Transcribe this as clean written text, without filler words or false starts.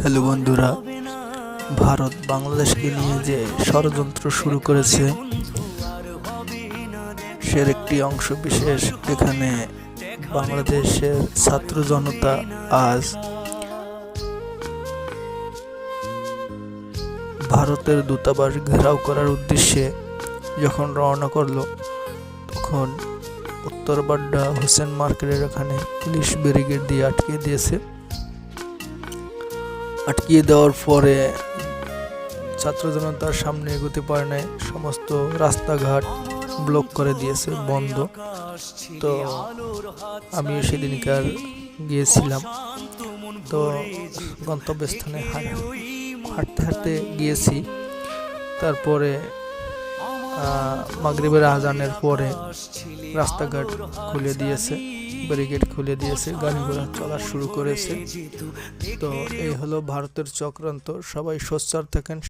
Hello বন্ধুরা, ভারত বাংলাদেশকে নিয়ে যে ষড়যন্ত্র শুরু করেছে সের একটি অংশ বিশেষ এখানে বাংলাদেশের ছাত্র জনতা আজ ভারতের দূতাবাস ঘেরাও করার উদ্দেশ্যে যখন রওনা করলো, তখন উত্তর বাড্ডা হোসেন মার্কেটের এখানে পুলিশ ব্যারিকেড দিয়ে আটকিয়ে দেওয়ার পরে ছাত্র জনতার সামনে এগোতে পারে নাই। সমস্ত রাস্তাঘাট ব্লক করে দিয়েছে, বন্ধ। তো আমি সেদিনকার গিয়েছিলাম, তো গন্তব্যস্থানে হাঁটতে হাঁটতে গিয়েছি। তারপরে মাগরিবের আজানের পরে রাস্তাঘাট খুলে দিয়েছে, ব্যারিকেড খুলে দিয়েছে, গাড়ি ঘোড়া চলা শুরু করেছে। তো এই হলো ভারতের চক্রান্ত। সবাই সোচ্চার থাকেন।